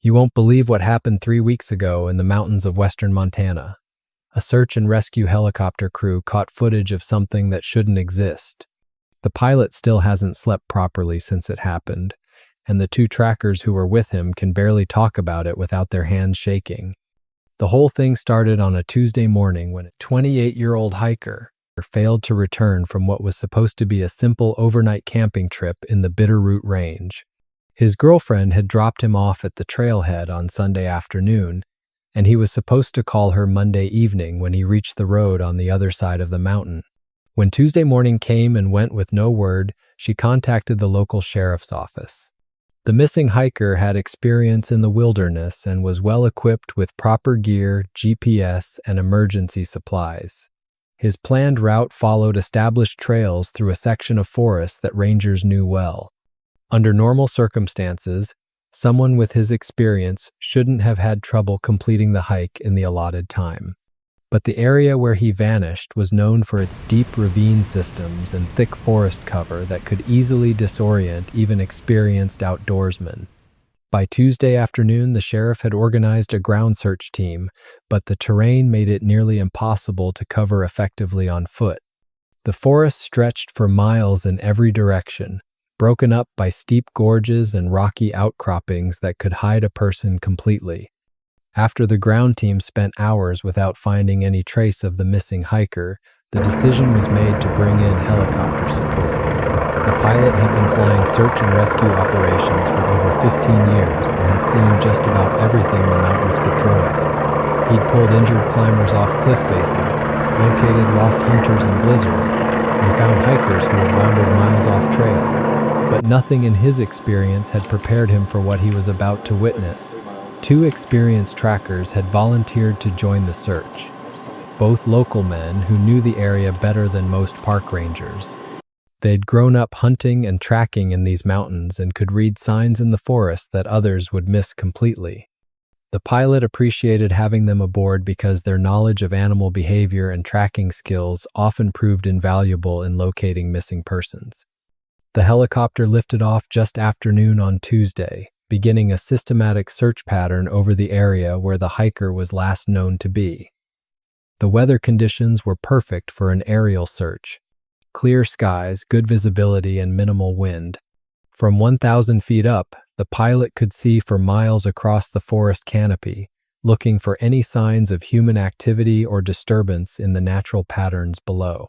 You won't believe what happened 3 weeks ago in the mountains of western Montana. A search and rescue helicopter crew caught footage of something that shouldn't exist. The pilot still hasn't slept properly since it happened, and the 2 trackers who were with him can barely talk about it without their hands shaking. The whole thing started on a Tuesday morning when a 28-year-old hiker failed to return from what was supposed to be a simple overnight camping trip in the Bitterroot Range. His girlfriend had dropped him off at the trailhead on Sunday afternoon, and he was supposed to call her Monday evening when he reached the road on the other side of the mountain. When Tuesday morning came and went with no word, she contacted the local sheriff's office. The missing hiker had experience in the wilderness and was well equipped with proper gear, GPS, and emergency supplies. His planned route followed established trails through a section of forest that rangers knew well. Under normal circumstances, someone with his experience shouldn't have had trouble completing the hike in the allotted time. But the area where he vanished was known for its deep ravine systems and thick forest cover that could easily disorient even experienced outdoorsmen. By Tuesday afternoon, the sheriff had organized a ground search team, but the terrain made it nearly impossible to cover effectively on foot. The forest stretched for miles in every direction, broken up by steep gorges and rocky outcroppings that could hide a person completely. After the ground team spent hours without finding any trace of the missing hiker, the decision was made to bring in helicopter support. The pilot had been flying search and rescue operations for over 15 years and had seen just about everything the mountains could throw at him. He'd pulled injured climbers off cliff faces, located lost hunters in blizzards, and found hikers who had wandered miles off trail. But nothing in his experience had prepared him for what he was about to witness. 2 experienced trackers had volunteered to join the search, both local men who knew the area better than most park rangers. They'd grown up hunting and tracking in these mountains and could read signs in the forest that others would miss completely. The pilot appreciated having them aboard because their knowledge of animal behavior and tracking skills often proved invaluable in locating missing persons. The helicopter lifted off just after noon on Tuesday, beginning a systematic search pattern over the area where the hiker was last known to be. The weather conditions were perfect for an aerial search. Clear skies, good visibility, and minimal wind. From 1,000 feet up, the pilot could see for miles across the forest canopy, looking for any signs of human activity or disturbance in the natural patterns below.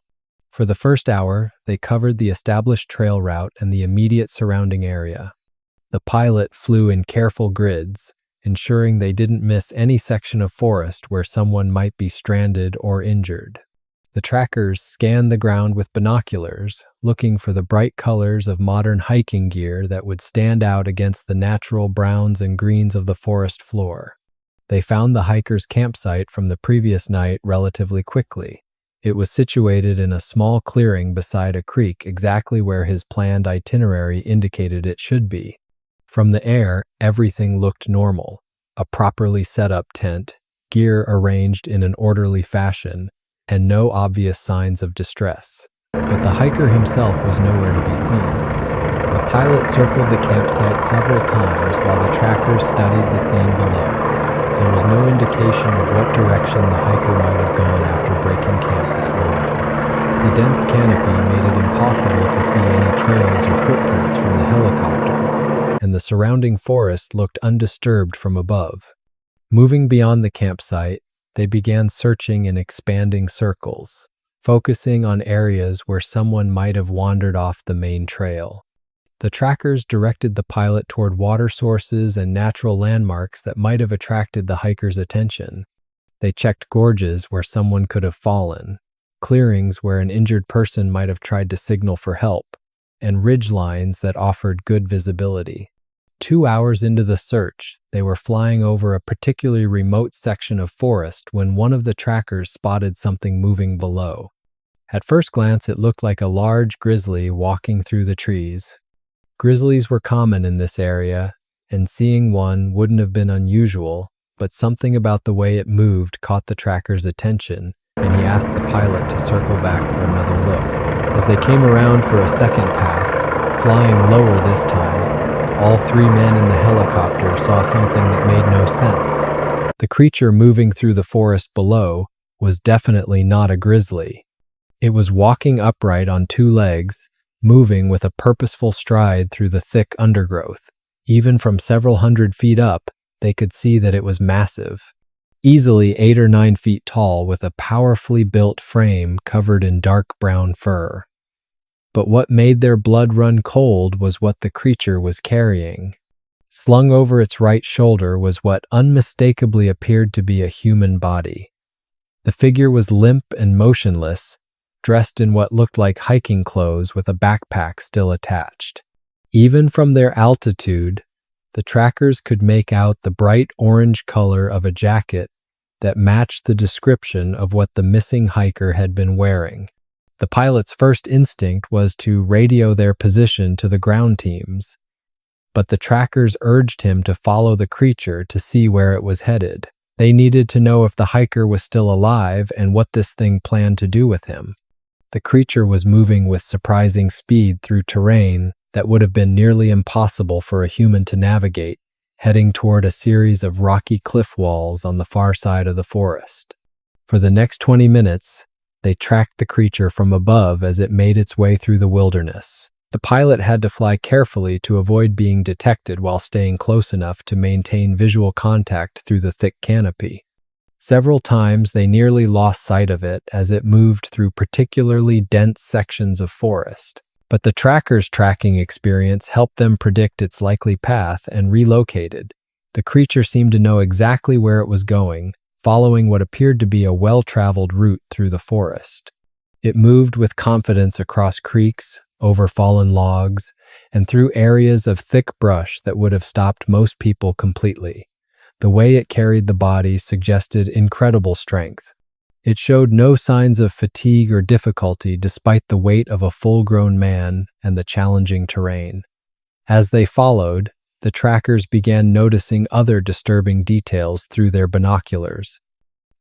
For the first hour, they covered the established trail route and the immediate surrounding area. The pilot flew in careful grids, ensuring they didn't miss any section of forest where someone might be stranded or injured. The trackers scanned the ground with binoculars, looking for the bright colors of modern hiking gear that would stand out against the natural browns and greens of the forest floor. They found the hiker's campsite from the previous night relatively quickly. It was situated in a small clearing beside a creek exactly where his planned itinerary indicated it should be. From the air, everything looked normal. A properly set up tent, gear arranged in an orderly fashion, and no obvious signs of distress. But the hiker himself was nowhere to be seen. The pilot circled the campsite several times while the trackers studied the scene below. There was no indication of what direction the hiker might have gone after breaking camp that morning. The dense canopy made it impossible to see any trails or footprints from the helicopter, and the surrounding forest looked undisturbed from above. Moving beyond the campsite, they began searching in expanding circles, focusing on areas where someone might have wandered off the main trail. The trackers directed the pilot toward water sources and natural landmarks that might have attracted the hiker's attention. They checked gorges where someone could have fallen, clearings where an injured person might have tried to signal for help, and ridge lines that offered good visibility. 2 hours into the search, they were flying over a particularly remote section of forest when one of the trackers spotted something moving below. At first glance, it looked like a large grizzly walking through the trees. Grizzlies were common in this area, and seeing one wouldn't have been unusual, but something about the way it moved caught the tracker's attention, and he asked the pilot to circle back for another look. As they came around for a second pass, flying lower this time, all three men in the helicopter saw something that made no sense. The creature moving through the forest below was definitely not a grizzly. It was walking upright on two legs, moving with a purposeful stride through the thick undergrowth. Even from several hundred feet up, they could see that it was massive. Easily 8 or 9 feet tall with a powerfully built frame covered in dark brown fur. But what made their blood run cold was what the creature was carrying. Slung over its right shoulder was what unmistakably appeared to be a human body. The figure was limp and motionless, dressed in what looked like hiking clothes with a backpack still attached. Even from their altitude, the trackers could make out the bright orange color of a jacket that matched the description of what the missing hiker had been wearing. The pilot's first instinct was to radio their position to the ground teams, but the trackers urged him to follow the creature to see where it was headed. They needed to know if the hiker was still alive and what this thing planned to do with him. The creature was moving with surprising speed through terrain that would have been nearly impossible for a human to navigate, heading toward a series of rocky cliff walls on the far side of the forest. For the next 20 minutes, they tracked the creature from above as it made its way through the wilderness. The pilot had to fly carefully to avoid being detected while staying close enough to maintain visual contact through the thick canopy. Several times they nearly lost sight of it as it moved through particularly dense sections of forest. But the tracker's tracking experience helped them predict its likely path and relocated. The creature seemed to know exactly where it was going, following what appeared to be a well-traveled route through the forest. It moved with confidence across creeks, over fallen logs, and through areas of thick brush that would have stopped most people completely. The way it carried the body suggested incredible strength. It showed no signs of fatigue or difficulty despite the weight of a full-grown man and the challenging terrain. As they followed, the trackers began noticing other disturbing details through their binoculars.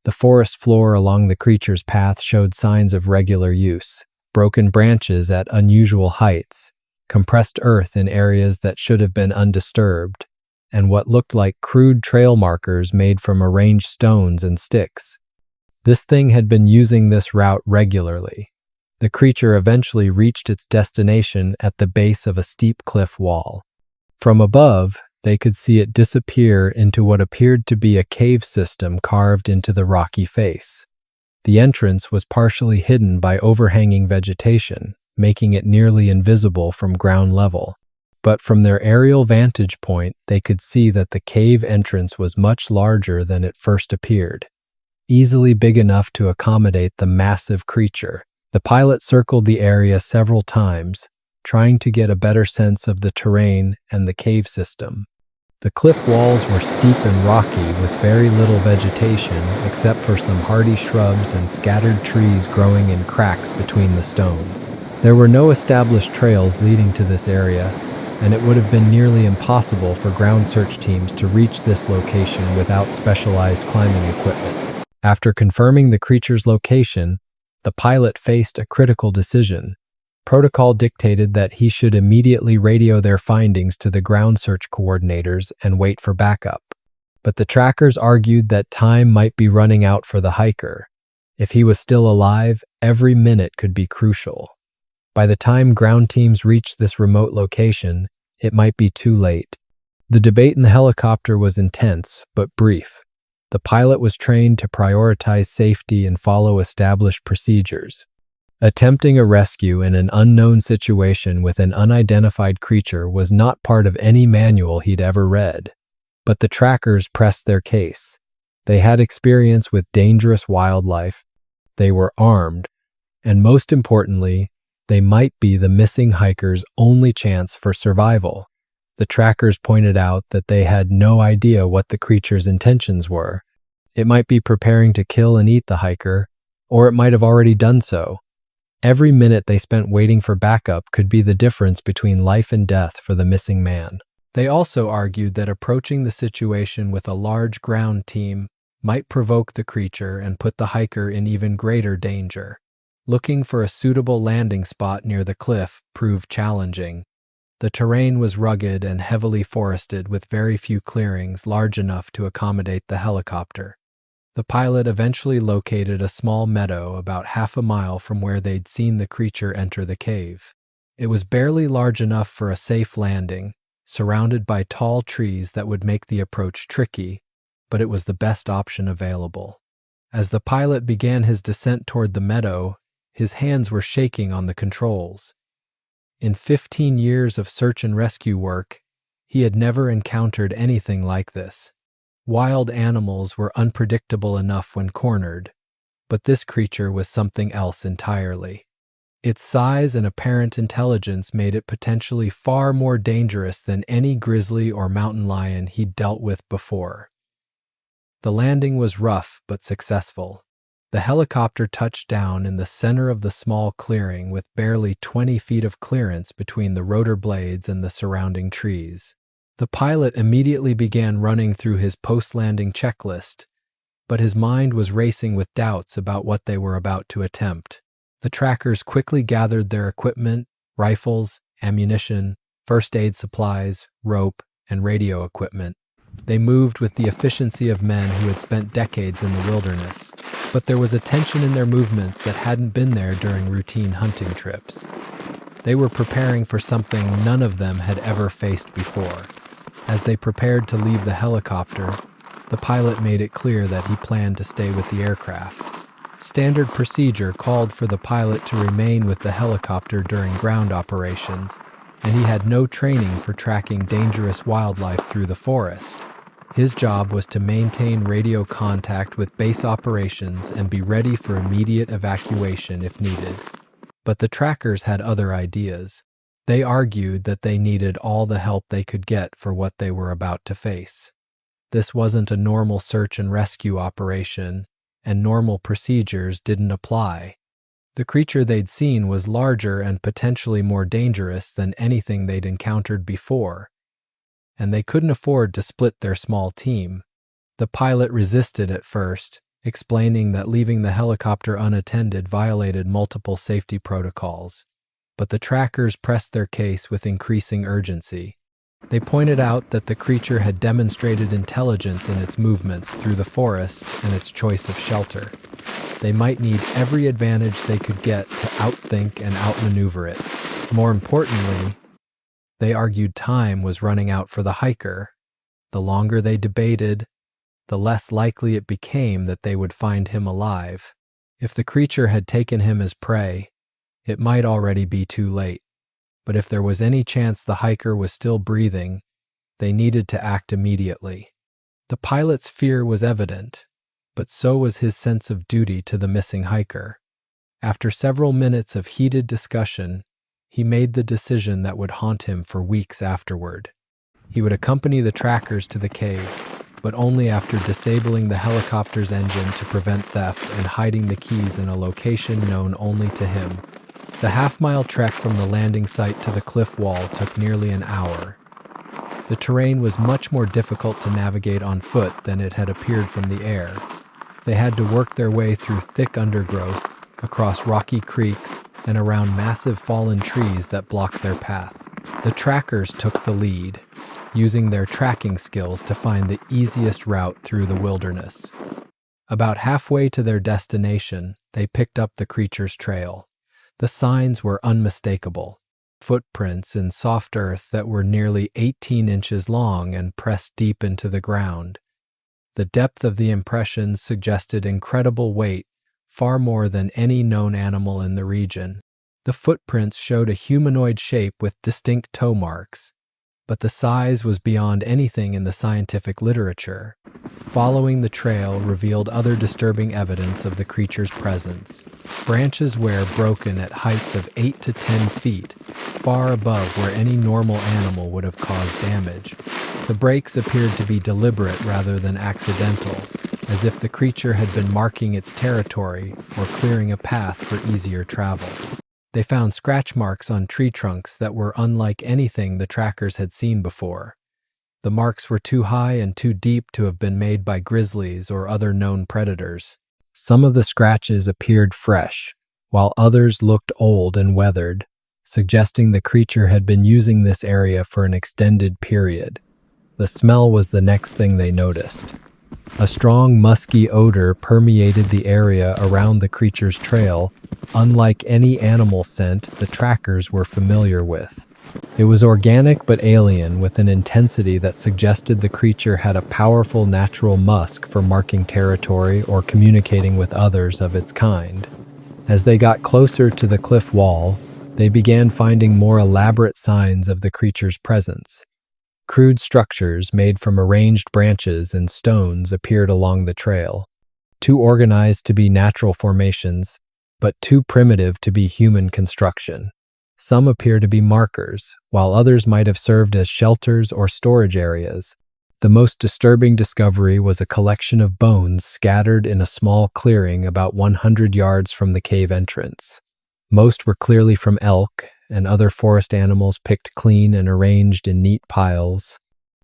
The forest floor along the creature's path showed signs of regular use: broken branches at unusual heights, compressed earth in areas that should have been undisturbed, and what looked like crude trail markers made from arranged stones and sticks. This thing had been using this route regularly. The creature eventually reached its destination at the base of a steep cliff wall. From above, they could see it disappear into what appeared to be a cave system carved into the rocky face. The entrance was partially hidden by overhanging vegetation, making it nearly invisible from ground level. But from their aerial vantage point, they could see that the cave entrance was much larger than it first appeared, easily big enough to accommodate the massive creature. The pilot circled the area several times, trying to get a better sense of the terrain and the cave system. The cliff walls were steep and rocky with very little vegetation except for some hardy shrubs and scattered trees growing in cracks between the stones. There were no established trails leading to this area, and it would have been nearly impossible for ground search teams to reach this location without specialized climbing equipment. After confirming the creature's location, the pilot faced a critical decision. Protocol dictated that he should immediately radio their findings to the ground search coordinators and wait for backup. But the trackers argued that time might be running out for the hiker. If he was still alive, every minute could be crucial. By the time ground teams reached this remote location, it might be too late. The debate in the helicopter was intense, but brief. The pilot was trained to prioritize safety and follow established procedures. Attempting a rescue in an unknown situation with an unidentified creature was not part of any manual he'd ever read. But the trackers pressed their case. They had experience with dangerous wildlife, they were armed, and most importantly, they might be the missing hiker's only chance for survival. The trackers pointed out that they had no idea what the creature's intentions were. It might be preparing to kill and eat the hiker, or it might have already done so. Every minute they spent waiting for backup could be the difference between life and death for the missing man. They also argued that approaching the situation with a large ground team might provoke the creature and put the hiker in even greater danger. Looking for a suitable landing spot near the cliff proved challenging. The terrain was rugged and heavily forested with very few clearings large enough to accommodate the helicopter. The pilot eventually located a small meadow about half a mile from where they'd seen the creature enter the cave. It was barely large enough for a safe landing, surrounded by tall trees that would make the approach tricky, but it was the best option available. As the pilot began his descent toward the meadow, his hands were shaking on the controls. In 15 years of search and rescue work, he had never encountered anything like this. Wild animals were unpredictable enough when cornered, but this creature was something else entirely. Its size and apparent intelligence made it potentially far more dangerous than any grizzly or mountain lion he'd dealt with before. The landing was rough but successful. The helicopter touched down in the center of the small clearing with barely 20 feet of clearance between the rotor blades and the surrounding trees. The pilot immediately began running through his post-landing checklist, but his mind was racing with doubts about what they were about to attempt. The trackers quickly gathered their equipment, rifles, ammunition, first aid supplies, rope, and radio equipment. They moved with the efficiency of men who had spent decades in the wilderness, but there was a tension in their movements that hadn't been there during routine hunting trips. They were preparing for something none of them had ever faced before. As they prepared to leave the helicopter, the pilot made it clear that he planned to stay with the aircraft. Standard procedure called for the pilot to remain with the helicopter during ground operations, and he had no training for tracking dangerous wildlife through the forest. His job was to maintain radio contact with base operations and be ready for immediate evacuation if needed. But the trackers had other ideas. They argued that they needed all the help they could get for what they were about to face. This wasn't a normal search and rescue operation, and normal procedures didn't apply. The creature they'd seen was larger and potentially more dangerous than anything they'd encountered before, and they couldn't afford to split their small team. The pilot resisted at first, explaining that leaving the helicopter unattended violated multiple safety protocols. But the trackers pressed their case with increasing urgency. They pointed out that the creature had demonstrated intelligence in its movements through the forest and its choice of shelter. They might need every advantage they could get to outthink and outmaneuver it. More importantly, they argued time was running out for the hiker. The longer they debated, the less likely it became that they would find him alive. If the creature had taken him as prey, it might already be too late. But if there was any chance the hiker was still breathing, they needed to act immediately. The pilot's fear was evident, but so was his sense of duty to the missing hiker. After several minutes of heated discussion, he made the decision that would haunt him for weeks afterward. He would accompany the trackers to the cave, but only after disabling the helicopter's engine to prevent theft and hiding the keys in a location known only to him. The half-mile trek from the landing site to the cliff wall took nearly an hour. The terrain was much more difficult to navigate on foot than it had appeared from the air. They had to work their way through thick undergrowth, across rocky creeks, and around massive fallen trees that blocked their path. The trackers took the lead, using their tracking skills to find the easiest route through the wilderness. About halfway to their destination, they picked up the creature's trail. The signs were unmistakable, footprints in soft earth that were nearly 18 inches long and pressed deep into the ground. The depth of the impressions suggested incredible weight, far more than any known animal in the region. The footprints showed a humanoid shape with distinct toe marks, but the size was beyond anything in the scientific literature. Following the trail revealed other disturbing evidence of the creature's presence. Branches were broken at heights of 8 to 10 feet, far above where any normal animal would have caused damage. The breaks appeared to be deliberate rather than accidental, as if the creature had been marking its territory or clearing a path for easier travel. They found scratch marks on tree trunks that were unlike anything the trackers had seen before. The marks were too high and too deep to have been made by grizzlies or other known predators. Some of the scratches appeared fresh, while others looked old and weathered, suggesting the creature had been using this area for an extended period. The smell was the next thing they noticed. A strong, musky odor permeated the area around the creature's trail, unlike any animal scent the trackers were familiar with. It was organic but alien, with an intensity that suggested the creature had a powerful natural musk for marking territory or communicating with others of its kind. As they got closer to the cliff wall, they began finding more elaborate signs of the creature's presence. Crude structures made from arranged branches and stones appeared along the trail, too organized to be natural formations, but too primitive to be human construction. Some appear to be markers, while others might have served as shelters or storage areas. The most disturbing discovery was a collection of bones scattered in a small clearing about 100 yards from the cave entrance. Most were clearly from elk and other forest animals, picked clean and arranged in neat piles.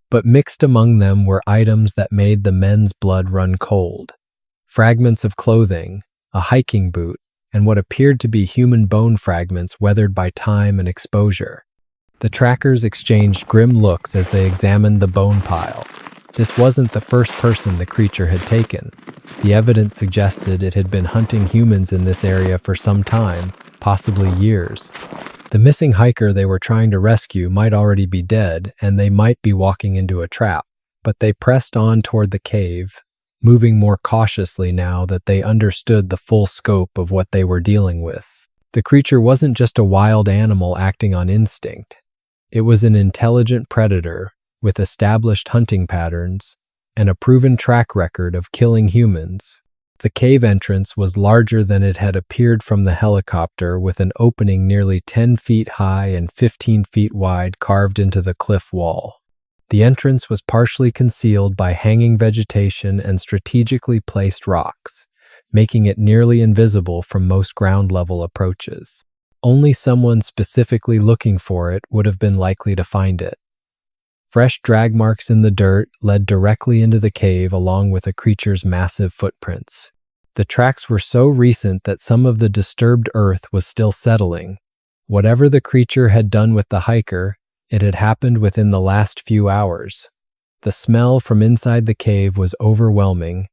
But mixed among them were items that made the men's blood run cold. Fragments of clothing, a hiking boot, and what appeared to be human bone fragments weathered by time and exposure. The trackers exchanged grim looks as they examined the bone pile. This wasn't the first person the creature had taken. The evidence suggested it had been hunting humans in this area for some time, possibly years. The missing hiker they were trying to rescue might already be dead, and they might be walking into a trap. But they pressed on toward the cave, moving more cautiously now that they understood the full scope of what they were dealing with. The creature wasn't just a wild animal acting on instinct. It was an intelligent predator with established hunting patterns and a proven track record of killing humans. The cave entrance was larger than it had appeared from the helicopter, with an opening nearly 10 feet high and 15 feet wide carved into the cliff wall. The entrance was partially concealed by hanging vegetation and strategically placed rocks, making it nearly invisible from most ground-level approaches. Only someone specifically looking for it would have been likely to find it. Fresh drag marks in the dirt led directly into the cave, along with the creature's massive footprints. The tracks were so recent that some of the disturbed earth was still settling. Whatever the creature had done with the hiker, it had happened within the last few hours. The smell from inside the cave was overwhelming,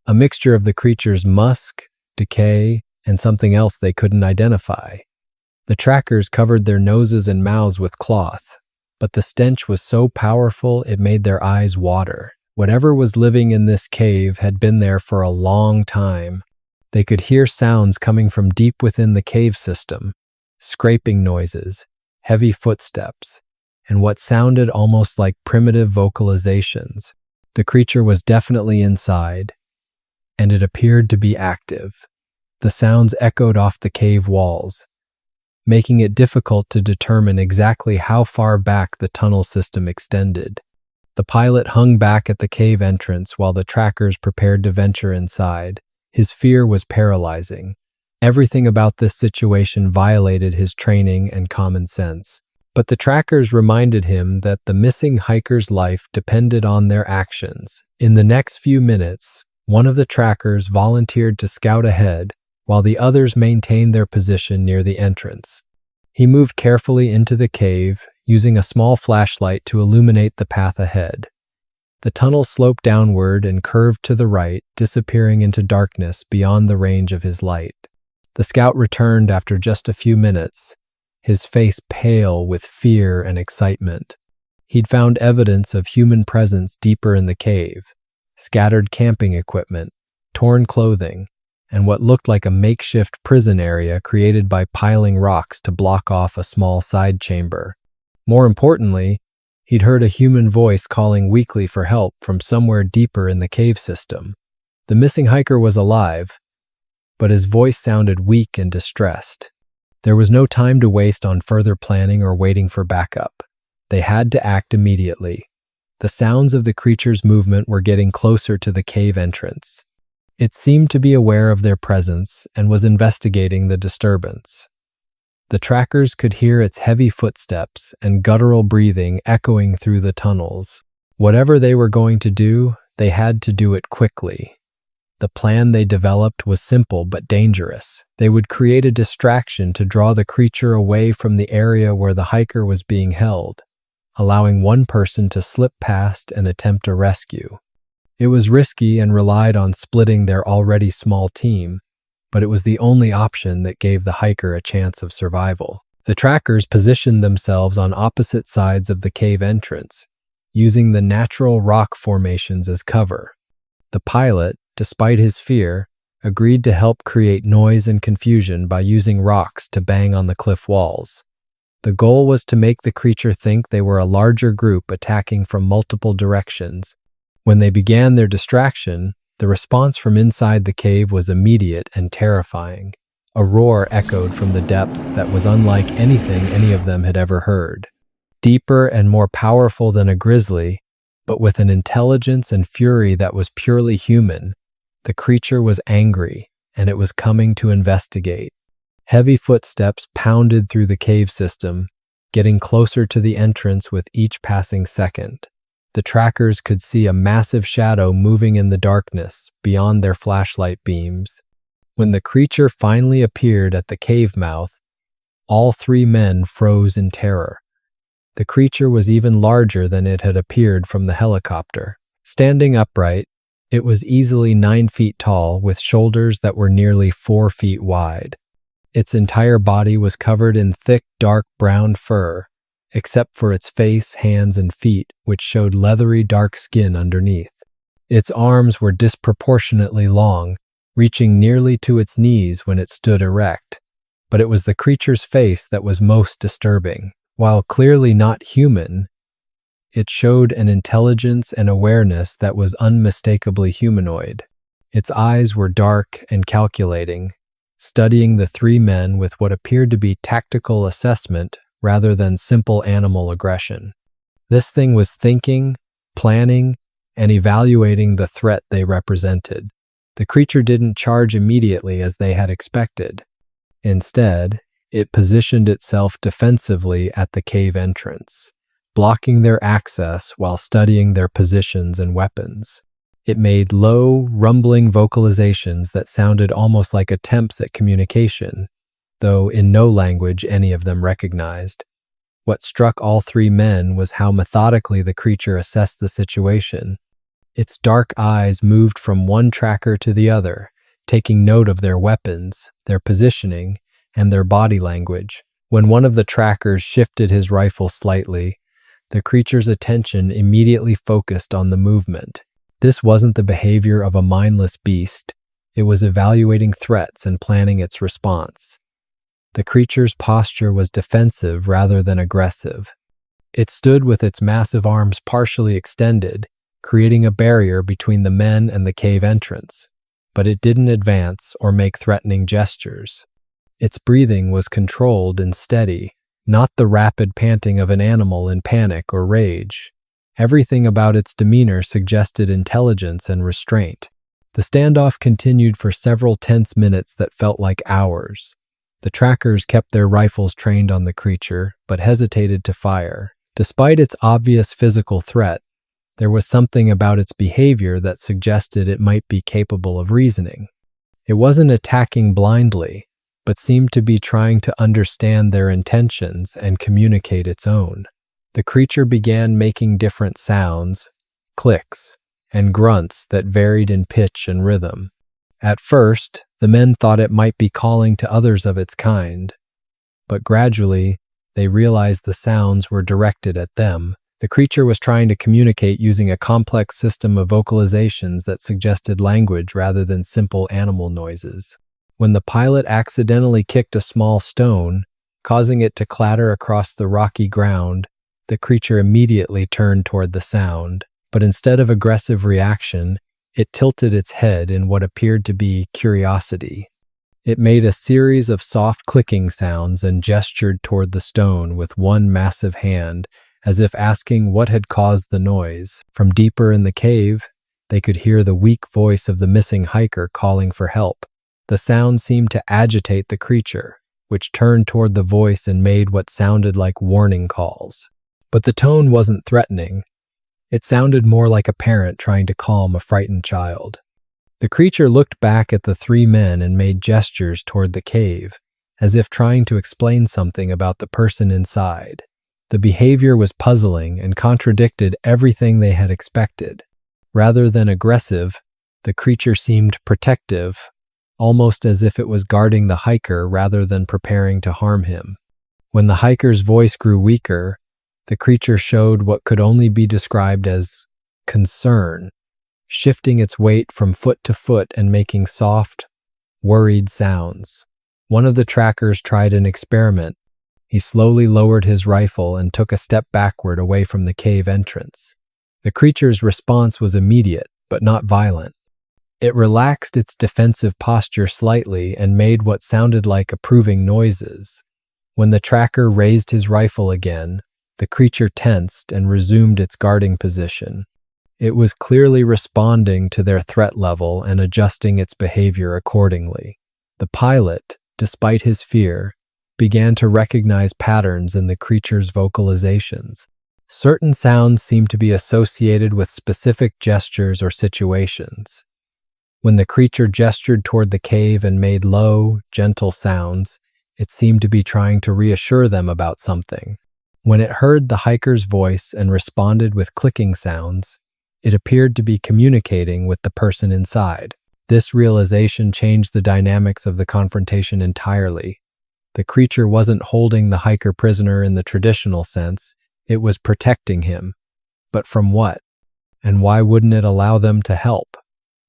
a mixture of the creature's musk, decay, and something else they couldn't identify. The trackers covered their noses and mouths with cloth, but the stench was so powerful it made their eyes water. Whatever was living in this cave had been there for a long time. They could hear sounds coming from deep within the cave system, scraping noises, heavy footsteps, and what sounded almost like primitive vocalizations. The creature was definitely inside, and it appeared to be active. The sounds echoed off the cave walls, making it difficult to determine exactly how far back the tunnel system extended. The pilot hung back at the cave entrance while the trackers prepared to venture inside. His fear was paralyzing. Everything about this situation violated his training and common sense. But the trackers reminded him that the missing hiker's life depended on their actions. In the next few minutes, one of the trackers volunteered to scout ahead, while the others maintained their position near the entrance. He moved carefully into the cave, using a small flashlight to illuminate the path ahead. The tunnel sloped downward and curved to the right, disappearing into darkness beyond the range of his light. The scout returned after just a few minutes, his face pale with fear and excitement. He'd found evidence of human presence deeper in the cave: scattered camping equipment, torn clothing, and what looked like a makeshift prison area created by piling rocks to block off a small side chamber. More importantly, he'd heard a human voice calling weakly for help from somewhere deeper in the cave system. The missing hiker was alive, but his voice sounded weak and distressed. There was no time to waste on further planning or waiting for backup. They had to act immediately. The sounds of the creature's movement were getting closer to the cave entrance. It seemed to be aware of their presence and was investigating the disturbance. The trackers could hear its heavy footsteps and guttural breathing echoing through the tunnels. Whatever they were going to do, they had to do it quickly. The plan they developed was simple but dangerous. They would create a distraction to draw the creature away from the area where the hiker was being held, allowing one person to slip past and attempt a rescue. It was risky and relied on splitting their already small team, but it was the only option that gave the hiker a chance of survival. The trackers positioned themselves on opposite sides of the cave entrance, using the natural rock formations as cover. The pilot, despite his fear, agreed to help create noise and confusion by using rocks to bang on the cliff walls. The goal was to make the creature think they were a larger group attacking from multiple directions. When they began their distraction, the response from inside the cave was immediate and terrifying. A roar echoed from the depths that was unlike anything any of them had ever heard. Deeper and more powerful than a grizzly, but with an intelligence and fury that was purely human, the creature was angry, and it was coming to investigate. Heavy footsteps pounded through the cave system, getting closer to the entrance with each passing second. The trackers could see a massive shadow moving in the darkness beyond their flashlight beams. When the creature finally appeared at the cave mouth, all three men froze in terror. The creature was even larger than it had appeared from the helicopter. Standing upright, it was easily 9 feet tall with shoulders that were nearly 4 feet wide. Its entire body was covered in thick, dark brown fur, except for its face, hands, and feet, which showed leathery, dark skin underneath. Its arms were disproportionately long, reaching nearly to its knees when it stood erect. But it was the creature's face that was most disturbing. While clearly not human, it showed an intelligence and awareness that was unmistakably humanoid. Its eyes were dark and calculating, studying the three men with what appeared to be tactical assessment rather than simple animal aggression. This thing was thinking, planning, and evaluating the threat they represented. The creature didn't charge immediately as they had expected. Instead, it positioned itself defensively at the cave entrance, blocking their access while studying their positions and weapons. It made low, rumbling vocalizations that sounded almost like attempts at communication, though in no language any of them recognized. What struck all three men was how methodically the creature assessed the situation. Its dark eyes moved from one tracker to the other, taking note of their weapons, their positioning, and their body language. When one of the trackers shifted his rifle slightly, the creature's attention immediately focused on the movement. This wasn't the behavior of a mindless beast. It was evaluating threats and planning its response. The creature's posture was defensive rather than aggressive. It stood with its massive arms partially extended, creating a barrier between the men and the cave entrance. But it didn't advance or make threatening gestures. Its breathing was controlled and steady, not the rapid panting of an animal in panic or rage. Everything about its demeanor suggested intelligence and restraint. The standoff continued for several tense minutes that felt like hours. The trackers kept their rifles trained on the creature, but hesitated to fire. Despite its obvious physical threat, there was something about its behavior that suggested it might be capable of reasoning. It wasn't attacking blindly, but seemed to be trying to understand their intentions and communicate its own. The creature began making different sounds, clicks, and grunts that varied in pitch and rhythm. At first, the men thought it might be calling to others of its kind, but gradually, they realized the sounds were directed at them. The creature was trying to communicate using a complex system of vocalizations that suggested language rather than simple animal noises. When the pilot accidentally kicked a small stone, causing it to clatter across the rocky ground, the creature immediately turned toward the sound. But instead of aggressive reaction, it tilted its head in what appeared to be curiosity. It made a series of soft clicking sounds and gestured toward the stone with one massive hand, as if asking what had caused the noise. From deeper in the cave, they could hear the weak voice of the missing hiker calling for help. The sound seemed to agitate the creature, which turned toward the voice and made what sounded like warning calls. But the tone wasn't threatening. It sounded more like a parent trying to calm a frightened child. The creature looked back at the three men and made gestures toward the cave, as if trying to explain something about the person inside. The behavior was puzzling and contradicted everything they had expected. Rather than aggressive, the creature seemed protective, almost as if it was guarding the hiker rather than preparing to harm him. When the hiker's voice grew weaker, the creature showed what could only be described as concern, shifting its weight from foot to foot and making soft, worried sounds. One of the trackers tried an experiment. He slowly lowered his rifle and took a step backward away from the cave entrance. The creature's response was immediate, but not violent. It relaxed its defensive posture slightly and made what sounded like approving noises. When the tracker raised his rifle again, the creature tensed and resumed its guarding position. It was clearly responding to their threat level and adjusting its behavior accordingly. The pilot, despite his fear, began to recognize patterns in the creature's vocalizations. Certain sounds seemed to be associated with specific gestures or situations. When the creature gestured toward the cave and made low, gentle sounds, it seemed to be trying to reassure them about something. When it heard the hiker's voice and responded with clicking sounds, it appeared to be communicating with the person inside. This realization changed the dynamics of the confrontation entirely. The creature wasn't holding the hiker prisoner in the traditional sense, it was protecting him. But from what? And why wouldn't it allow them to help?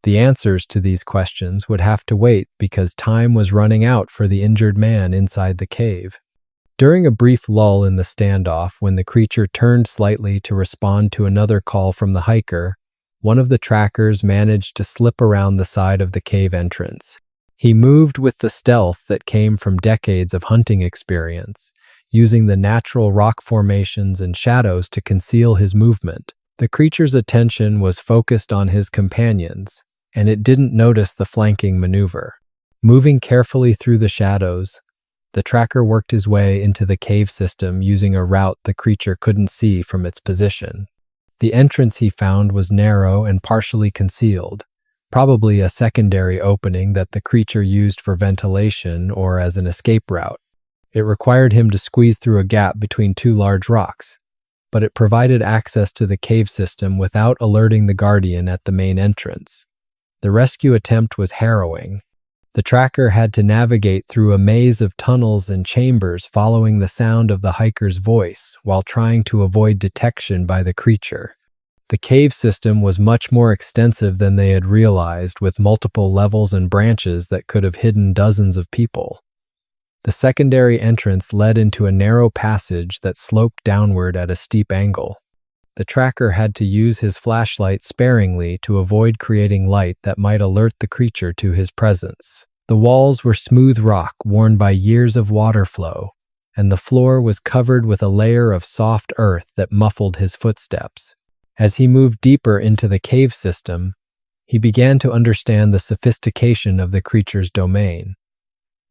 The answers to these questions would have to wait because time was running out for the injured man inside the cave. During a brief lull in the standoff, when the creature turned slightly to respond to another call from the hiker, one of the trackers managed to slip around the side of the cave entrance. He moved with the stealth that came from decades of hunting experience, using the natural rock formations and shadows to conceal his movement. The creature's attention was focused on his companions, and it didn't notice the flanking maneuver. Moving carefully through the shadows, the tracker worked his way into the cave system using a route the creature couldn't see from its position. The entrance he found was narrow and partially concealed, probably a secondary opening that the creature used for ventilation or as an escape route. It required him to squeeze through a gap between two large rocks, but it provided access to the cave system without alerting the guardian at the main entrance. The rescue attempt was harrowing. The tracker had to navigate through a maze of tunnels and chambers following the sound of the hiker's voice while trying to avoid detection by the creature. The cave system was much more extensive than they had realized, with multiple levels and branches that could have hidden dozens of people. The secondary entrance led into a narrow passage that sloped downward at a steep angle. The tracker had to use his flashlight sparingly to avoid creating light that might alert the creature to his presence. The walls were smooth rock worn by years of water flow, and the floor was covered with a layer of soft earth that muffled his footsteps. As he moved deeper into the cave system, he began to understand the sophistication of the creature's domain.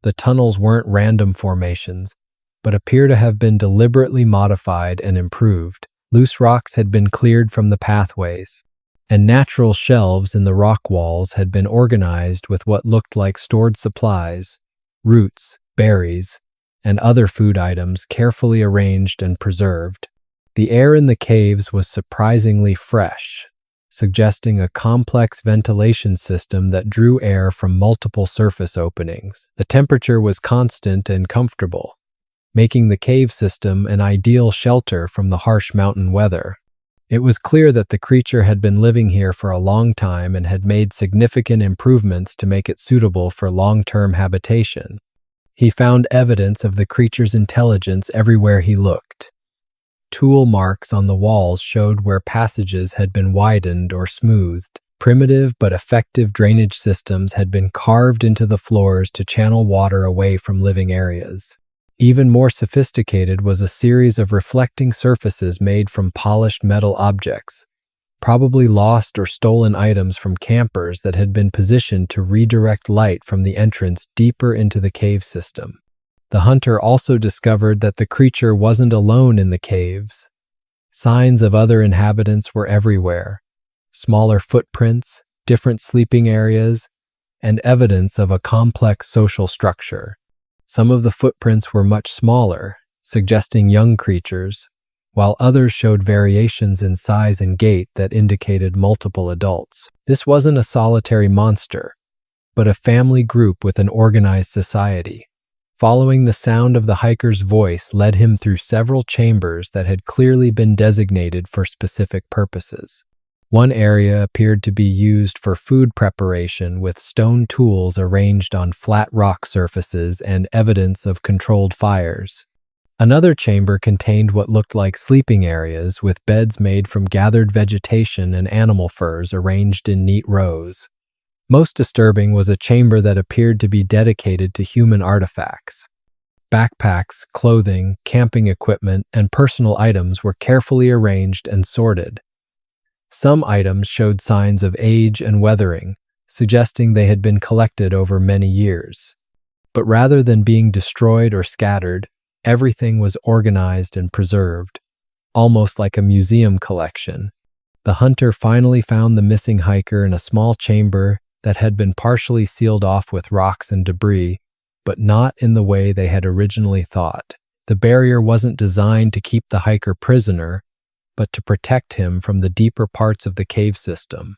The tunnels weren't random formations, but appear to have been deliberately modified and improved. Loose rocks had been cleared from the pathways, and natural shelves in the rock walls had been organized with what looked like stored supplies, roots, berries, and other food items carefully arranged and preserved. The air in the caves was surprisingly fresh, suggesting a complex ventilation system that drew air from multiple surface openings. The temperature was constant and comfortable, making the cave system an ideal shelter from the harsh mountain weather. It was clear that the creature had been living here for a long time and had made significant improvements to make it suitable for long-term habitation. He found evidence of the creature's intelligence everywhere he looked. Tool marks on the walls showed where passages had been widened or smoothed. Primitive but effective drainage systems had been carved into the floors to channel water away from living areas. Even more sophisticated was a series of reflecting surfaces made from polished metal objects, probably lost or stolen items from campers that had been positioned to redirect light from the entrance deeper into the cave system. The hunter also discovered that the creature wasn't alone in the caves. Signs of other inhabitants were everywhere: smaller footprints, different sleeping areas, and evidence of a complex social structure. Some of the footprints were much smaller, suggesting young creatures, while others showed variations in size and gait that indicated multiple adults. This wasn't a solitary monster, but a family group with an organized society. Following the sound of the hiker's voice led him through several chambers that had clearly been designated for specific purposes. One area appeared to be used for food preparation with stone tools arranged on flat rock surfaces and evidence of controlled fires. Another chamber contained what looked like sleeping areas with beds made from gathered vegetation and animal furs arranged in neat rows. Most disturbing was a chamber that appeared to be dedicated to human artifacts. Backpacks, clothing, camping equipment, and personal items were carefully arranged and sorted. Some items showed signs of age and weathering, suggesting they had been collected over many years. But rather than being destroyed or scattered, everything was organized and preserved, almost like a museum collection. The hunter finally found the missing hiker in a small chamber that had been partially sealed off with rocks and debris, but not in the way they had originally thought. The barrier wasn't designed to keep the hiker prisoner, but to protect him from the deeper parts of the cave system.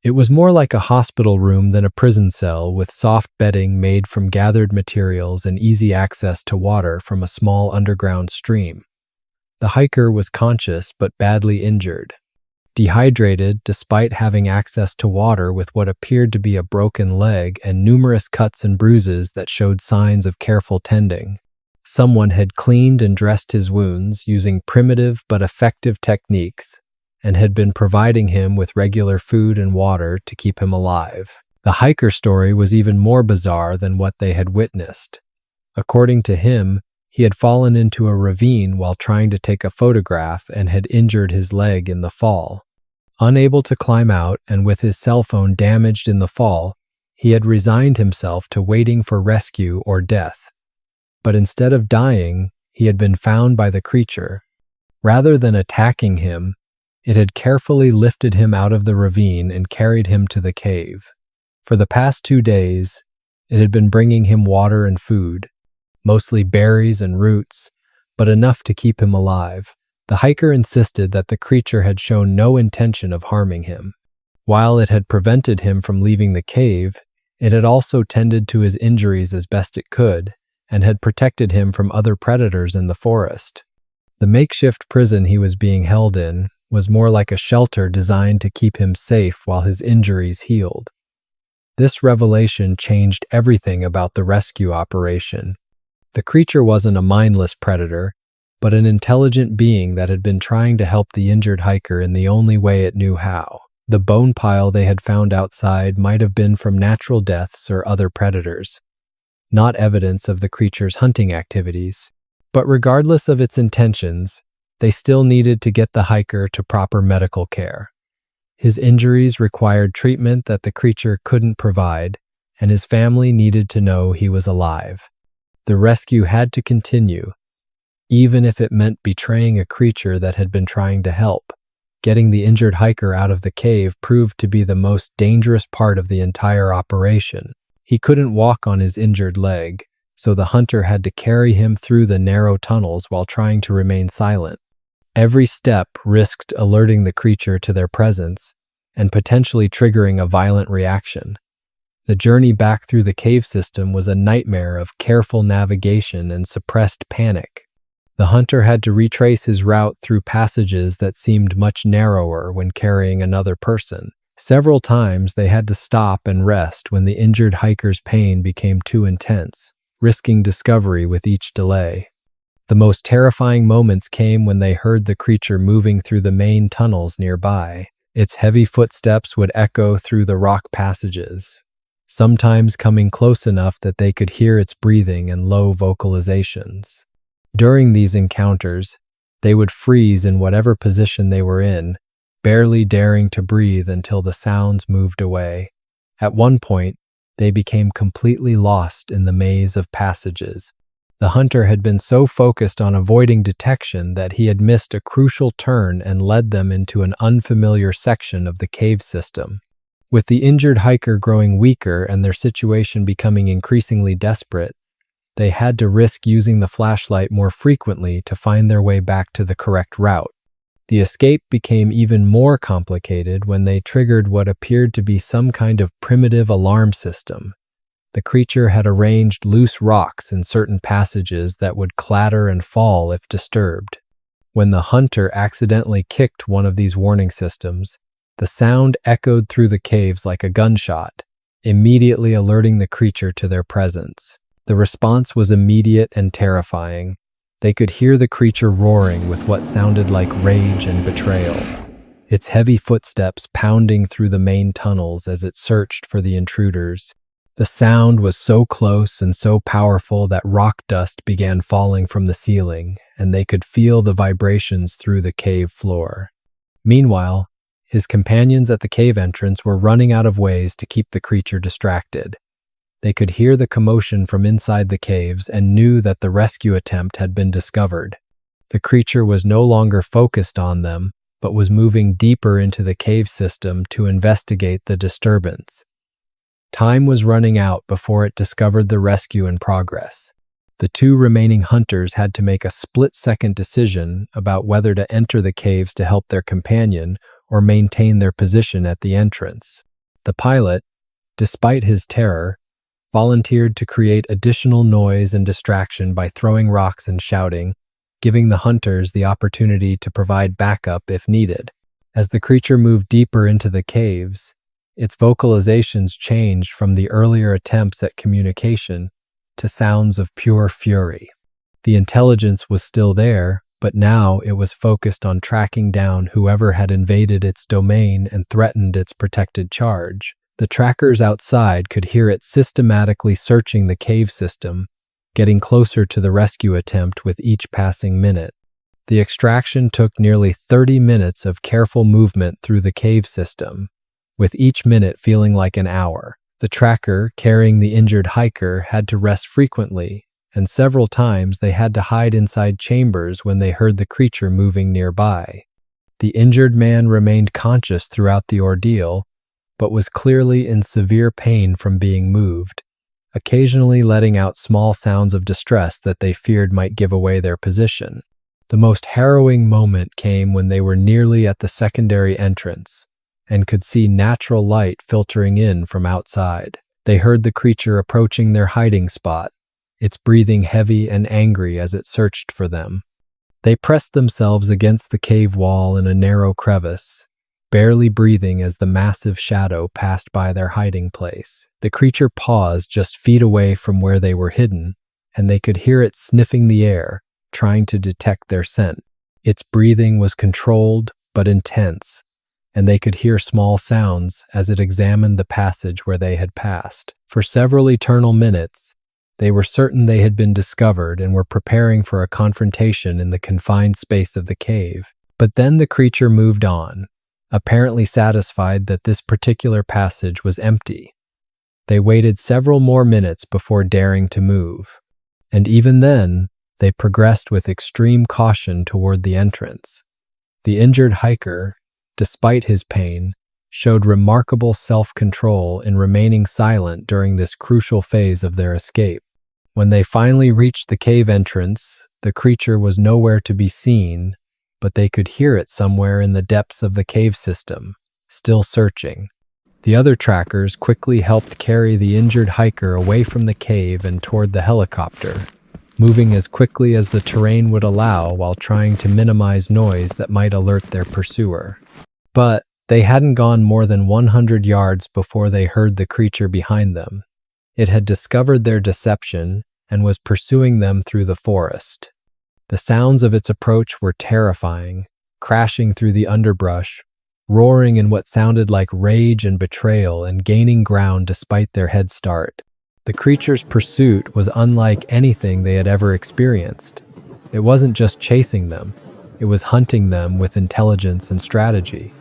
It was more like a hospital room than a prison cell, with soft bedding made from gathered materials and easy access to water from a small underground stream. The hiker was conscious but badly injured. Dehydrated despite having access to water with what appeared to be a broken leg and numerous cuts and bruises that showed signs of careful tending. Someone had cleaned and dressed his wounds using primitive but effective techniques and had been providing him with regular food and water to keep him alive. The hiker's story was even more bizarre than what they had witnessed. According to him, he had fallen into a ravine while trying to take a photograph and had injured his leg in the fall. Unable to climb out and with his cell phone damaged in the fall, he had resigned himself to waiting for rescue or death. But instead of dying, he had been found by the creature. Rather than attacking him, it had carefully lifted him out of the ravine and carried him to the cave. For the past 2 days, it had been bringing him water and food, mostly berries and roots, but enough to keep him alive. The hiker insisted that the creature had shown no intention of harming him. While it had prevented him from leaving the cave, it had also tended to his injuries as best it could, and had protected him from other predators in the forest. The makeshift prison he was being held in was more like a shelter designed to keep him safe while his injuries healed. This revelation changed everything about the rescue operation. The creature wasn't a mindless predator, but an intelligent being that had been trying to help the injured hiker in the only way it knew how. The bone pile they had found outside might have been from natural deaths or other predators, not evidence of the creature's hunting activities. But regardless of its intentions, they still needed to get the hiker to proper medical care. His injuries required treatment that the creature couldn't provide, and his family needed to know he was alive. The rescue had to continue, even if it meant betraying a creature that had been trying to help. Getting the injured hiker out of the cave proved to be the most dangerous part of the entire operation. He couldn't walk on his injured leg, so the hunter had to carry him through the narrow tunnels while trying to remain silent. Every step risked alerting the creature to their presence and potentially triggering a violent reaction. The journey back through the cave system was a nightmare of careful navigation and suppressed panic. The hunter had to retrace his route through passages that seemed much narrower when carrying another person. Several times they had to stop and rest when the injured hiker's pain became too intense, risking discovery with each delay. The most terrifying moments came when they heard the creature moving through the main tunnels nearby. Its heavy footsteps would echo through the rock passages, sometimes coming close enough that they could hear its breathing and low vocalizations. During these encounters, they would freeze in whatever position they were in, barely daring to breathe until the sounds moved away. At one point, they became completely lost in the maze of passages. The hunter had been so focused on avoiding detection that he had missed a crucial turn and led them into an unfamiliar section of the cave system. With the injured hiker growing weaker and their situation becoming increasingly desperate, they had to risk using the flashlight more frequently to find their way back to the correct route. The escape became even more complicated when they triggered what appeared to be some kind of primitive alarm system. The creature had arranged loose rocks in certain passages that would clatter and fall if disturbed. When the hunter accidentally kicked one of these warning systems, the sound echoed through the caves like a gunshot, immediately alerting the creature to their presence. The response was immediate and terrifying. They could hear the creature roaring with what sounded like rage and betrayal, its heavy footsteps pounding through the main tunnels as it searched for the intruders. The sound was so close and so powerful that rock dust began falling from the ceiling, and they could feel the vibrations through the cave floor. Meanwhile, his companions at the cave entrance were running out of ways to keep the creature distracted. They could hear the commotion from inside the caves and knew that the rescue attempt had been discovered. The creature was no longer focused on them, but was moving deeper into the cave system to investigate the disturbance. Time was running out before it discovered the rescue in progress. The two remaining hunters had to make a split-second decision about whether to enter the caves to help their companion or maintain their position at the entrance. The pilot, despite his terror, volunteered to create additional noise and distraction by throwing rocks and shouting, giving the hunters the opportunity to provide backup if needed. As the creature moved deeper into the caves, its vocalizations changed from the earlier attempts at communication to sounds of pure fury. The intelligence was still there, but now it was focused on tracking down whoever had invaded its domain and threatened its protected charge. The trackers outside could hear it systematically searching the cave system, getting closer to the rescue attempt with each passing minute. The extraction took nearly 30 minutes of careful movement through the cave system, with each minute feeling like an hour. The tracker carrying the injured hiker had to rest frequently, and several times they had to hide inside chambers when they heard the creature moving nearby. The injured man remained conscious throughout the ordeal, but was clearly in severe pain from being moved, occasionally letting out small sounds of distress that they feared might give away their position. The most harrowing moment came when they were nearly at the secondary entrance and could see natural light filtering in from outside. They heard the creature approaching their hiding spot, its breathing heavy and angry as it searched for them. They pressed themselves against the cave wall in a narrow crevice, barely breathing as the massive shadow passed by their hiding place. The creature paused just feet away from where they were hidden, and they could hear it sniffing the air, trying to detect their scent. Its breathing was controlled but intense, and they could hear small sounds as it examined the passage where they had passed. For several eternal minutes, they were certain they had been discovered and were preparing for a confrontation in the confined space of the cave. But then the creature moved on, apparently satisfied that this particular passage was empty. They waited several more minutes before daring to move, and even then, they progressed with extreme caution toward the entrance. The injured hiker, despite his pain, showed remarkable self-control in remaining silent during this crucial phase of their escape. When they finally reached the cave entrance, the creature was nowhere to be seen, but they could hear it somewhere in the depths of the cave system, still searching. The other trackers quickly helped carry the injured hiker away from the cave and toward the helicopter, moving as quickly as the terrain would allow while trying to minimize noise that might alert their pursuer. But they hadn't gone more than 100 yards before they heard the creature behind them. It had discovered their deception and was pursuing them through the forest. The sounds of its approach were terrifying, crashing through the underbrush, roaring in what sounded like rage and betrayal and gaining ground despite their head start. The creature's pursuit was unlike anything they had ever experienced. It wasn't just chasing them, it was hunting them with intelligence and strategy.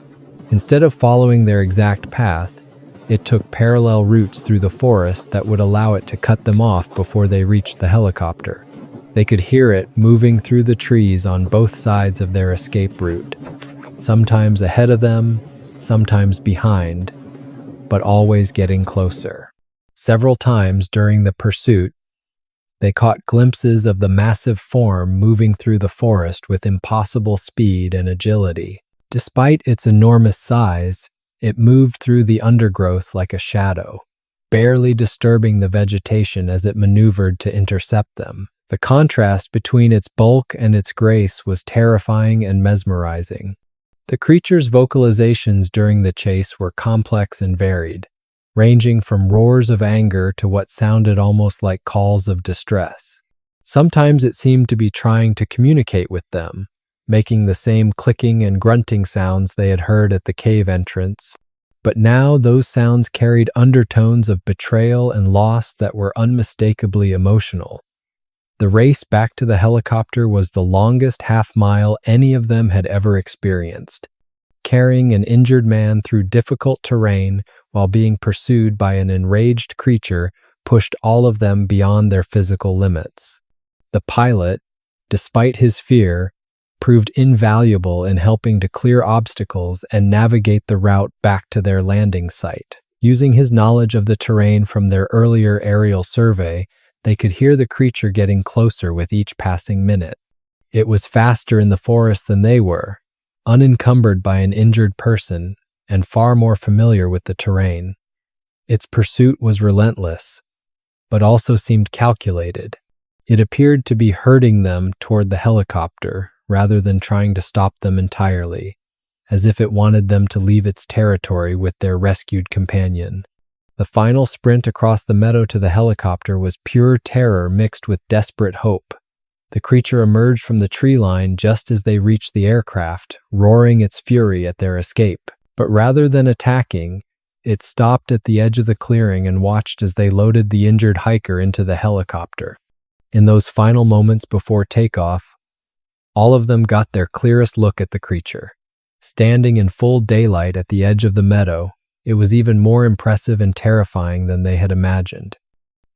Instead of following their exact path, it took parallel routes through the forest that would allow it to cut them off before they reached the helicopter. They could hear it moving through the trees on both sides of their escape route, sometimes ahead of them, sometimes behind, but always getting closer. Several times during the pursuit, they caught glimpses of the massive form moving through the forest with impossible speed and agility. Despite its enormous size, it moved through the undergrowth like a shadow, barely disturbing the vegetation as it maneuvered to intercept them. The contrast between its bulk and its grace was terrifying and mesmerizing. The creature's vocalizations during the chase were complex and varied, ranging from roars of anger to what sounded almost like calls of distress. Sometimes it seemed to be trying to communicate with them, making the same clicking and grunting sounds they had heard at the cave entrance. But now those sounds carried undertones of betrayal and loss that were unmistakably emotional. The race back to the helicopter was the longest half-mile any of them had ever experienced, carrying an injured man through difficult terrain while being pursued by an enraged creature pushed all of them beyond their physical limits. The pilot, despite his fear, proved invaluable in helping to clear obstacles and navigate the route back to their landing site. Using his knowledge of the terrain from their earlier aerial survey, they could hear the creature getting closer with each passing minute. It was faster in the forest than they were, unencumbered by an injured person, and far more familiar with the terrain. Its pursuit was relentless, but also seemed calculated. It appeared to be herding them toward the helicopter rather than trying to stop them entirely, as if it wanted them to leave its territory with their rescued companion. The final sprint across the meadow to the helicopter was pure terror mixed with desperate hope. The creature emerged from the tree line just as they reached the aircraft, roaring its fury at their escape. But rather than attacking, it stopped at the edge of the clearing and watched as they loaded the injured hiker into the helicopter. In those final moments before takeoff, all of them got their clearest look at the creature. Standing in full daylight at the edge of the meadow, it was even more impressive and terrifying than they had imagined.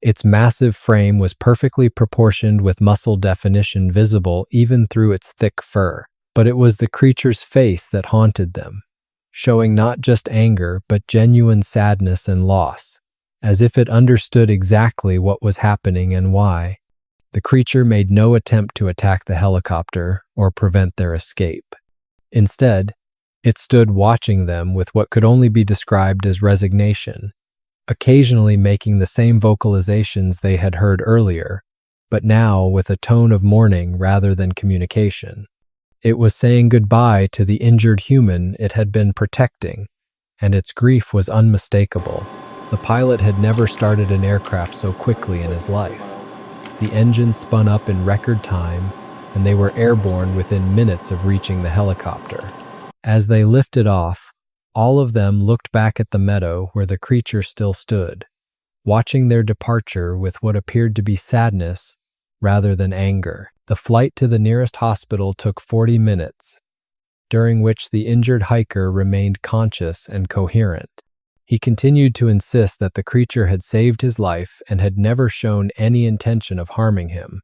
Its massive frame was perfectly proportioned with muscle definition visible even through its thick fur. But it was the creature's face that haunted them, showing not just anger but genuine sadness and loss, as if it understood exactly what was happening and why. The creature made no attempt to attack the helicopter or prevent their escape. Instead, it stood watching them with what could only be described as resignation, occasionally making the same vocalizations they had heard earlier, but now with a tone of mourning rather than communication. It was saying goodbye to the injured human it had been protecting, and its grief was unmistakable. The pilot had never started an aircraft so quickly in his life. The engine spun up in record time, and they were airborne within minutes of reaching the helicopter. As they lifted off, all of them looked back at the meadow where the creature still stood, watching their departure with what appeared to be sadness rather than anger. The flight to the nearest hospital took 40 minutes, during which the injured hiker remained conscious and coherent. He continued to insist that the creature had saved his life and had never shown any intention of harming him.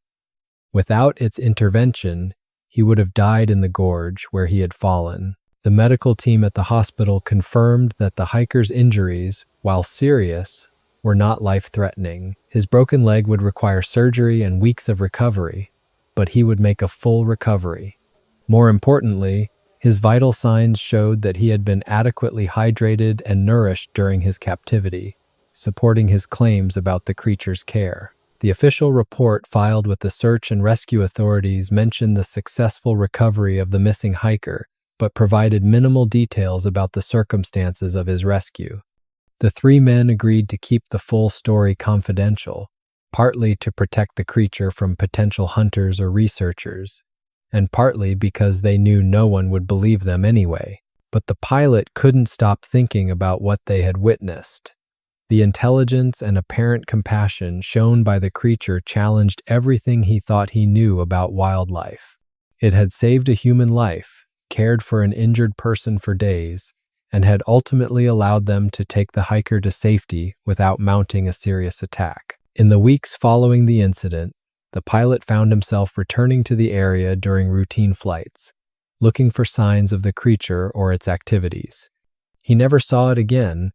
Without its intervention, he would have died in the gorge where he had fallen. The medical team at the hospital confirmed that the hiker's injuries, while serious, were not life-threatening. His broken leg would require surgery and weeks of recovery, but he would make a full recovery. More importantly, his vital signs showed that he had been adequately hydrated and nourished during his captivity, supporting his claims about the creature's care. The official report filed with the search and rescue authorities mentioned the successful recovery of the missing hiker, but provided minimal details about the circumstances of his rescue. The three men agreed to keep the full story confidential, partly to protect the creature from potential hunters or researchers, and partly because they knew no one would believe them anyway. But the pilot couldn't stop thinking about what they had witnessed. The intelligence and apparent compassion shown by the creature challenged everything he thought he knew about wildlife. It had saved a human life, cared for an injured person for days, and had ultimately allowed them to take the hiker to safety without mounting a serious attack. In the weeks following the incident, the pilot found himself returning to the area during routine flights, looking for signs of the creature or its activities. He never saw it again,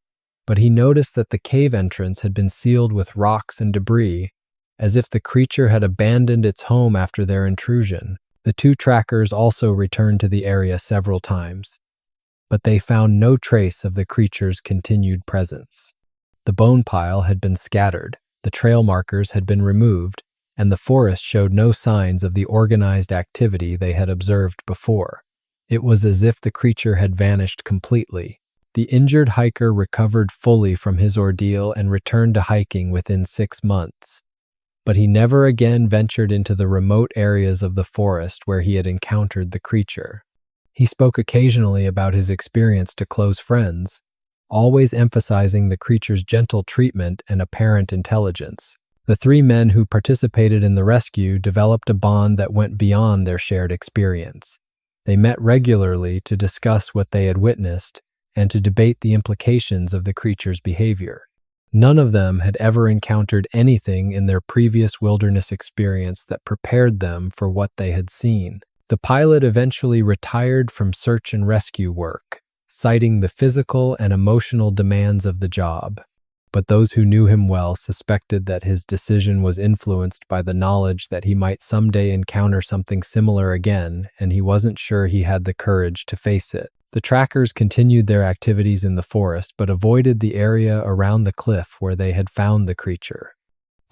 but he noticed that the cave entrance had been sealed with rocks and debris, as if the creature had abandoned its home after their intrusion. The two trackers also returned to the area several times, but they found no trace of the creature's continued presence. The bone pile had been scattered, the trail markers had been removed, and the forest showed no signs of the organized activity they had observed before. It was as if the creature had vanished completely. The injured hiker recovered fully from his ordeal and returned to hiking within 6 months. But he never again ventured into the remote areas of the forest where he had encountered the creature. He spoke occasionally about his experience to close friends, always emphasizing the creature's gentle treatment and apparent intelligence. The 3 men who participated in the rescue developed a bond that went beyond their shared experience. They met regularly to discuss what they had witnessed and to debate the implications of the creature's behavior. None of them had ever encountered anything in their previous wilderness experience that prepared them for what they had seen. The pilot eventually retired from search and rescue work, citing the physical and emotional demands of the job. But those who knew him well suspected that his decision was influenced by the knowledge that he might someday encounter something similar again, and he wasn't sure he had the courage to face it. The trackers continued their activities in the forest, but avoided the area around the cliff where they had found the creature.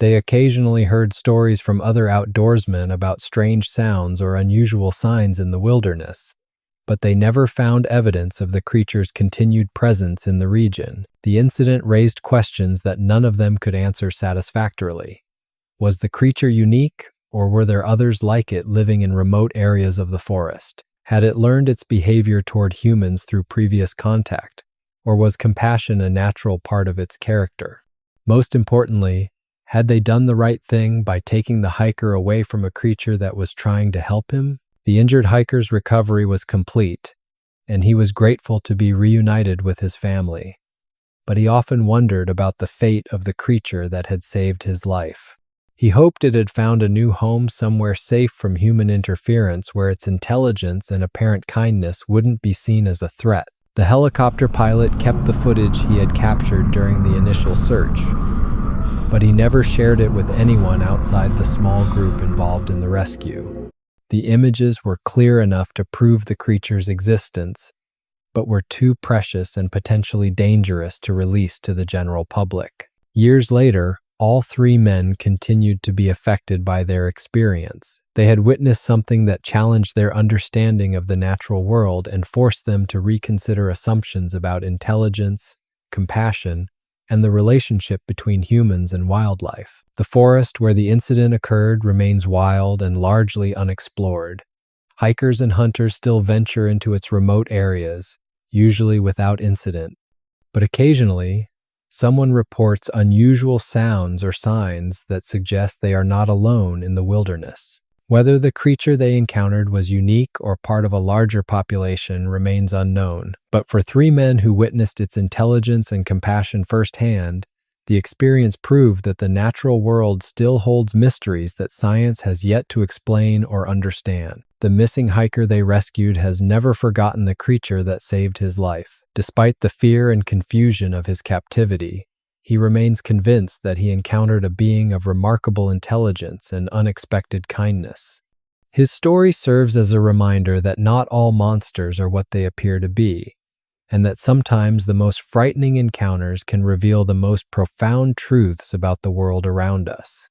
They occasionally heard stories from other outdoorsmen about strange sounds or unusual signs in the wilderness, but they never found evidence of the creature's continued presence in the region. The incident raised questions that none of them could answer satisfactorily. Was the creature unique, or were there others like it living in remote areas of the forest? Had it learned its behavior toward humans through previous contact, or was compassion a natural part of its character? Most importantly, had they done the right thing by taking the hiker away from a creature that was trying to help him? The injured hiker's recovery was complete, and he was grateful to be reunited with his family. But he often wondered about the fate of the creature that had saved his life. He hoped it had found a new home somewhere safe from human interference where its intelligence and apparent kindness wouldn't be seen as a threat. The helicopter pilot kept the footage he had captured during the initial search, but he never shared it with anyone outside the small group involved in the rescue. The images were clear enough to prove the creature's existence, but were too precious and potentially dangerous to release to the general public. Years later, all 3 men continued to be affected by their experience. They had witnessed something that challenged their understanding of the natural world and forced them to reconsider assumptions about intelligence, compassion, and the relationship between humans and wildlife. The forest where the incident occurred remains wild and largely unexplored. Hikers and hunters still venture into its remote areas, usually without incident, but occasionally, someone reports unusual sounds or signs that suggest they are not alone in the wilderness. Whether the creature they encountered was unique or part of a larger population remains unknown, but for 3 men who witnessed its intelligence and compassion firsthand, the experience proved that the natural world still holds mysteries that science has yet to explain or understand. The missing hiker they rescued has never forgotten the creature that saved his life. Despite the fear and confusion of his captivity, he remains convinced that he encountered a being of remarkable intelligence and unexpected kindness. His story serves as a reminder that not all monsters are what they appear to be, and that sometimes the most frightening encounters can reveal the most profound truths about the world around us.